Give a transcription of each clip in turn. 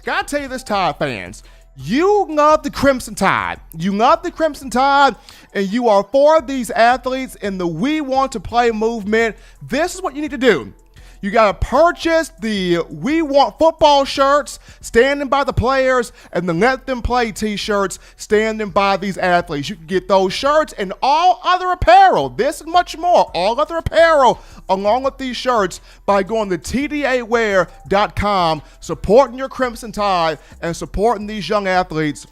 Gotta tell you this, Tide fans. You love the Crimson Tide. You love the Crimson Tide, and you are for these athletes in the We Want to Play movement. This is what you need to do. You got to purchase the We Want Football shirts, standing by the players, and the Let Them Play t-shirts, standing by these athletes. You can get those shirts and all other apparel, this and much more, all other apparel, along with these shirts by going to tdawear.com, supporting your Crimson Tide, and supporting these young athletes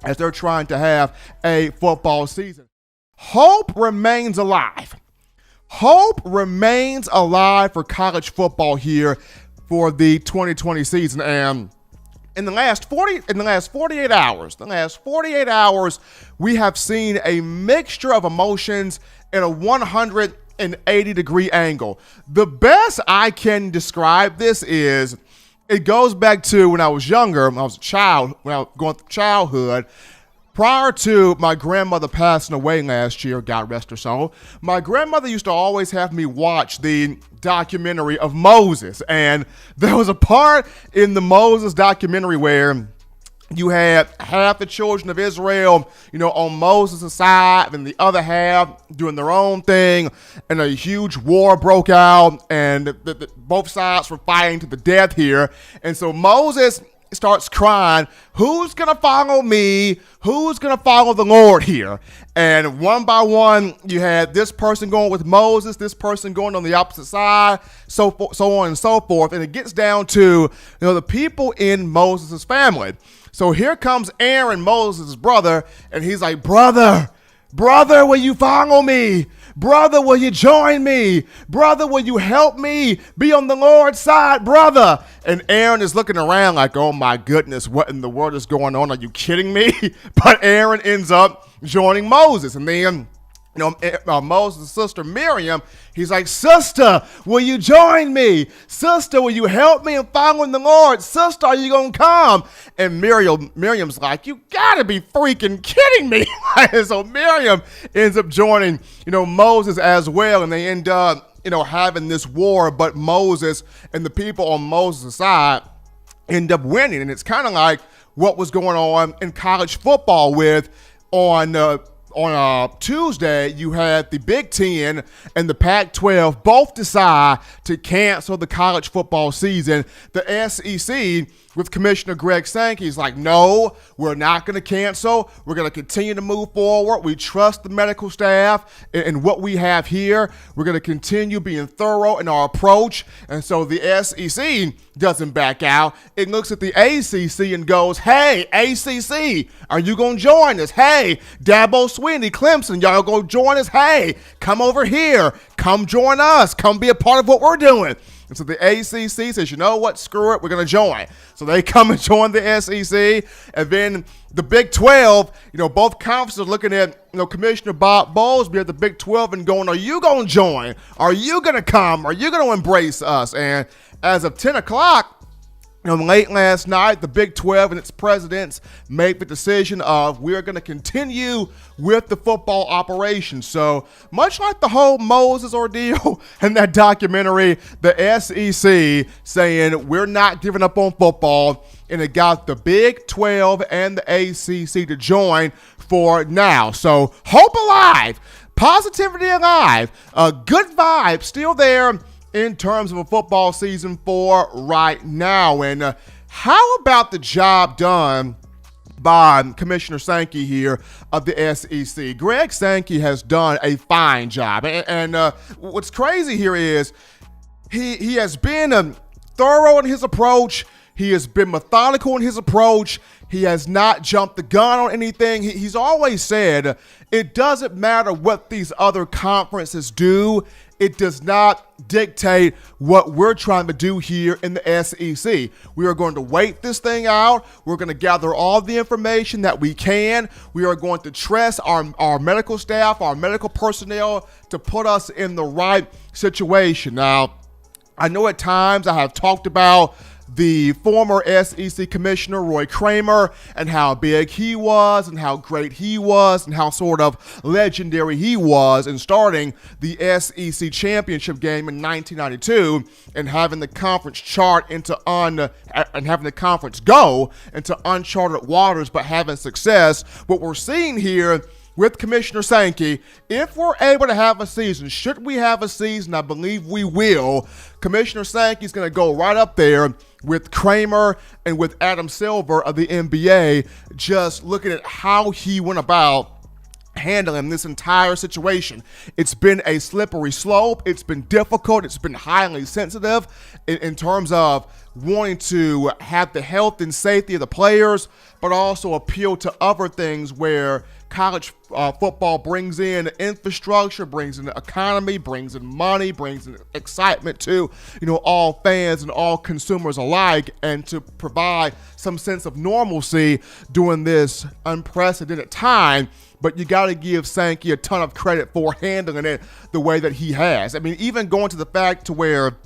as they're trying to have a football season. Hope remains alive. Hope remains alive for college football here for the 2020 season. And in the last 48 hours, we have seen a mixture of emotions in a 180-degree angle. The best I can describe this is it goes back to when I was younger, when I was a child, when I was going through childhood. Prior to my grandmother passing away last year, God rest her soul, my grandmother used to always have me watch the documentary of Moses. And there was a part in the Moses documentary where you had half the children of Israel, on Moses' side, and the other half doing their own thing, and a huge war broke out, and both sides were fighting to the death here. And so Moses starts crying, who's going to follow me? Who's going to follow the Lord here? And one by one, you had this person going with Moses, this person going on the opposite side, so on and so forth. And it gets down to, the people in Moses' family. So here comes Aaron, Moses' brother, and he's like, brother, will you follow me? Brother, will you join me? Brother, will you help me be on the Lord's side, brother? And Aaron is looking around like, oh my goodness, what in the world is going on? Are you kidding me? But Aaron ends up joining Moses. And then, Moses' sister Miriam, he's like, sister, will you join me? Sister, will you help me in following the Lord? Sister, are you going to come? And Miriam's like, you got to be freaking kidding me. And so Miriam ends up joining, Moses as well. And they end up, having this war. But Moses and the people on Moses' side end up winning. And it's kind of like what was going on in college football with on Tuesday, you had the Big Ten and the Pac-12 both decide to cancel the college football season. The SEC, with Commissioner Greg Sankey, is like, no, we're not going to cancel. We're going to continue to move forward. We trust the medical staff and what we have here. We're going to continue being thorough in our approach. And so the SEC doesn't back out. It looks at the ACC and goes, hey, ACC, are you going to join us? Hey, Dabo Swinney, Clemson, y'all going to join us? Hey, come over here. Come join us. Come be a part of what we're doing. And so the ACC says, you know what, screw it, we're going to join. So they come and join the SEC. And then the Big 12, both conferences are looking at, Commissioner Bob Bowlesby at the Big 12 and going, are you going to join? Are you going to come? Are you going to embrace us? And as of 10 o'clock, late last night, the Big 12 and its presidents made the decision of we're going to continue with the football operation. So much like the whole Moses ordeal and that documentary, the SEC saying we're not giving up on football, and it got the Big 12 and the ACC to join for now. So hope alive, positivity alive, a good vibe still there in terms of a football season for right now. And how about the job done by Commissioner Sankey here of the SEC? Greg Sankey has done a fine job. And what's crazy here is he has been thorough in his approach. He has been methodical in his approach. He has not jumped the gun on anything. He's always said it doesn't matter what these other conferences do. It does not dictate what we're trying to do here in the SEC. We are going to wait this thing out. We're going to gather all the information that we can. We are going to trust our medical staff, our medical personnel to put us in the right situation. Now, I know at times I have talked about the former SEC Commissioner Roy Kramer and how big he was and how great he was and how sort of legendary he was in starting the SEC championship game in 1992 and having the conference and having the conference go into uncharted waters but having success. What we're seeing here with Commissioner Sankey, if we're able to have a season, should we have a season, I believe we will, Commissioner Sankey is going to go right up there with Kramer and with Adam Silver of the NBA, just looking at how he went about handling this entire situation. It's been a slippery slope. It's been difficult. It's been highly sensitive in terms of wanting to have the health and safety of the players, but also appeal to other things where college football brings in infrastructure, brings in the economy, brings in money, brings in excitement to, all fans and all consumers alike, and to provide some sense of normalcy during this unprecedented time. But you got to give Sankey a ton of credit for handling it the way that he has. I mean, even going to the fact to where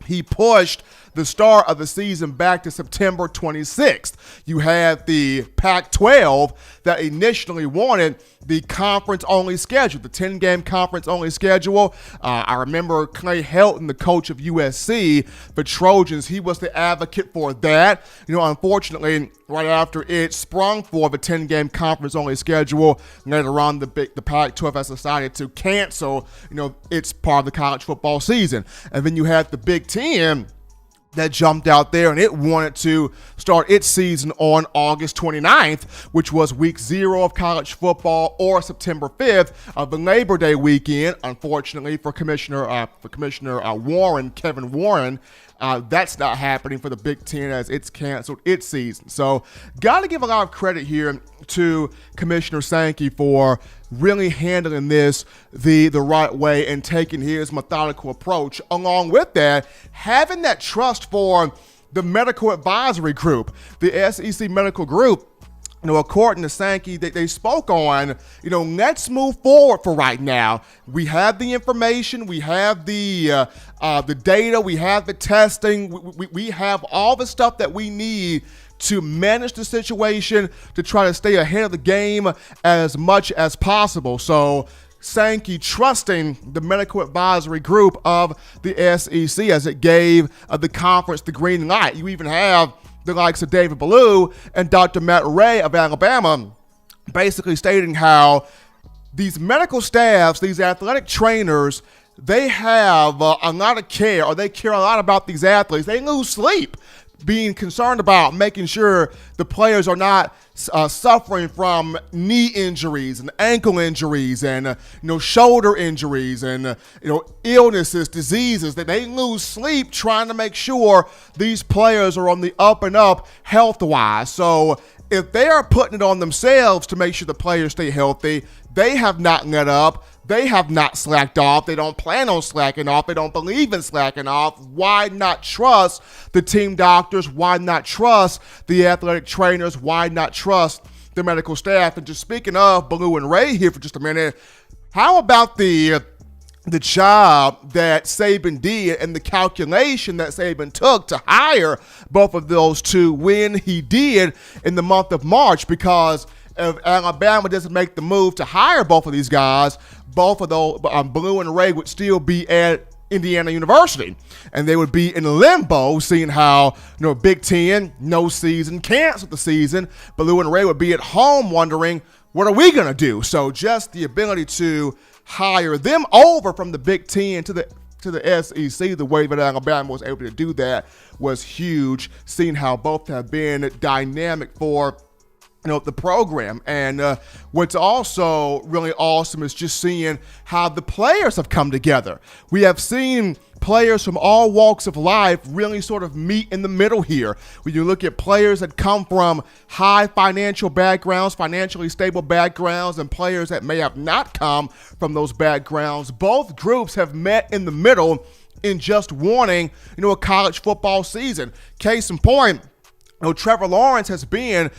he pushed the start of the season back to September 26th. You had the Pac-12 that initially wanted the conference-only schedule, the 10-game conference-only schedule. I remember Clay Helton, the coach of USC, the Trojans, he was the advocate for that. Unfortunately, right after it sprung for the 10-game conference-only schedule, later on the Pac-12 has decided to cancel, its part of the college football season. And then you had the Big Ten that jumped out there, and it wanted to start its season on August 29th, which was week 0 of college football, or September 5th of the Labor Day weekend. Unfortunately for Commissioner Warren, Kevin Warren, that's not happening for the Big Ten as it's canceled its season. So got to give a lot of credit here to Commissioner Sankey for really handling this the right way and taking his methodical approach. Along with that, having that trust for the medical advisory group, the SEC medical group. According to Sankey, they spoke on, let's move forward for right now. We have the information, we have the data, we have the testing, we have all the stuff that we need to manage the situation, to try to stay ahead of the game as much as possible. So Sankey trusting the medical advisory group of the SEC as it gave the conference the green light. You even have the likes of David Ballou and Dr. Matt Ray of Alabama basically stating how these medical staffs, these athletic trainers, they have a lot of care, or they care a lot about these athletes. They lose sleep being concerned about making sure the players are not suffering from knee injuries and ankle injuries and shoulder injuries and illnesses, diseases, that they lose sleep trying to make sure these players are on the up and up health-wise. So if they are putting it on themselves to make sure the players stay healthy, they have not let up. They have not slacked off. They don't plan on slacking off. They don't believe in slacking off. Why not trust the team doctors? Why not trust the athletic trainers? Why not trust the medical staff? And just speaking of Ballou and Ray here for just a minute, how about the job that Saban did and the calculation that Saban took to hire both of those two when he did in the month of March? Because if Alabama doesn't make the move to hire both of these guys, both of those, Ballou and Ray would still be at Indiana University, and they would be in limbo, seeing how Big Ten, no season, canceled the season. Ballou and Ray would be at home wondering, what are we gonna do? So just the ability to hire them over from the Big Ten to the SEC, the way that Alabama was able to do that was huge. Seeing how both have been dynamic for the program. And what's also really awesome is just seeing how the players have come together. We have seen players from all walks of life really sort of meet in the middle here. When you look at players that come from high financial backgrounds, financially stable backgrounds, and players that may have not come from those backgrounds, both groups have met in the middle in just wanting, a college football season. Case in point, Trevor Lawrence has been,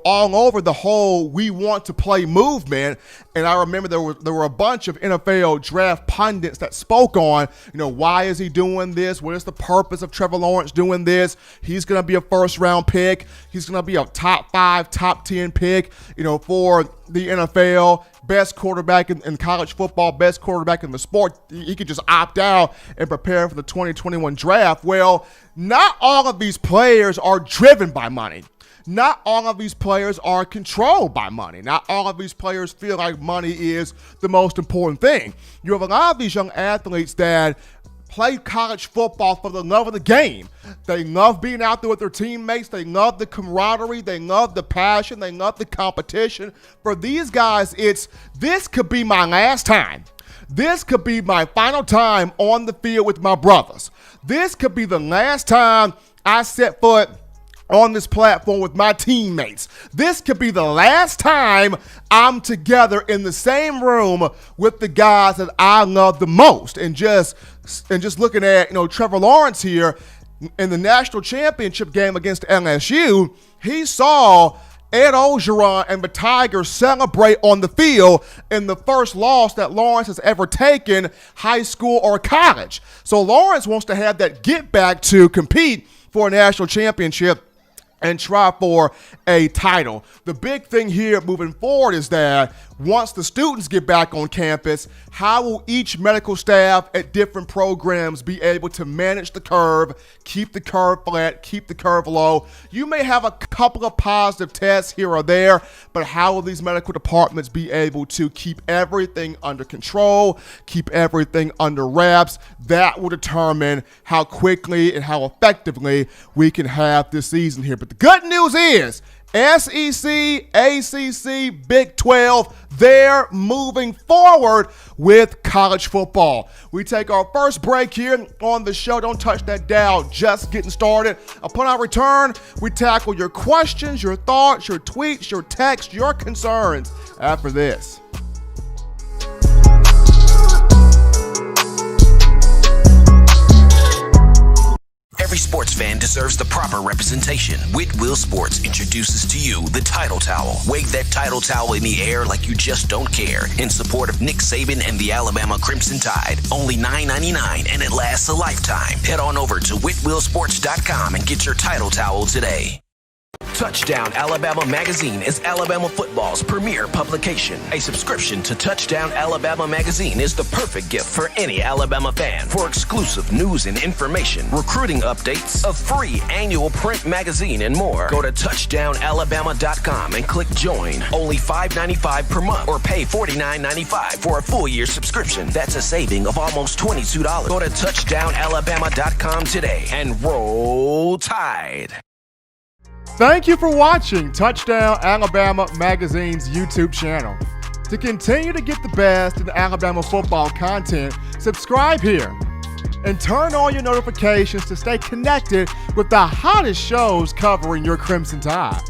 all over the whole "we want to play" movement, And I remember there were a bunch of NFL draft pundits that spoke on, why is he doing this? What is the purpose of Trevor Lawrence doing this? He's going to be a first-round pick. He's going to be a top 5, top 10 pick, for the NFL. Best quarterback in college football, best quarterback in the sport. He could just opt out and prepare for the 2021 draft. Well, not all of these players are driven by money. Not all of these players are controlled by money. Not all of these players feel like money is the most important thing. You have a lot of these young athletes that play college football for the love of the game. They love being out there with their teammates. They love the camaraderie. They love the passion. They love the competition. For these guys, this could be my last time. This could be my final time on the field with my brothers. This could be the last time I set foot on this platform with my teammates. This could be the last time I'm together in the same room with the guys that I love the most. And just looking at, Trevor Lawrence here in the national championship game against LSU, he saw Ed Ogeron and the Tigers celebrate on the field in the first loss that Lawrence has ever taken, high school or college. So Lawrence wants to have that get back to compete for a national championship and try for a title. The big thing here moving forward is that once the students get back on campus, how will each medical staff at different programs be able to manage the curve, keep the curve flat, keep the curve low? You may have a couple of positive tests here or there, but how will these medical departments be able to keep everything under control, keep everything under wraps? That will determine how quickly and how effectively we can have this season here. But the good news is SEC, ACC, Big 12, they're moving forward with college football. We take our first break here on the show. Don't touch that dial, just getting started. Upon our return, we tackle your questions, your thoughts, your tweets, your texts, your concerns after this. Every sports fan deserves the proper representation. Whitwell Sports introduces to you the Title Towel. Wave that Title Towel in the air like you just don't care in support of Nick Saban and the Alabama Crimson Tide. Only $9.99 and it lasts a lifetime. Head on over to whitwellsports.com and get your Title Towel today. Touchdown Alabama Magazine is Alabama football's premier publication. A subscription to Touchdown Alabama Magazine is the perfect gift for any Alabama fan. For exclusive news and information, recruiting updates, a free annual print magazine, and more, go to touchdownalabama.com and click join. Only $5.95 per month or pay $49.95 for a full year subscription. That's a saving of almost $22. Go to touchdownalabama.com today and roll Tide. Thank you for watching Touchdown Alabama Magazine's YouTube channel. To continue to get the best in Alabama football content, subscribe here and turn on your notifications to stay connected with the hottest shows covering your Crimson Tide.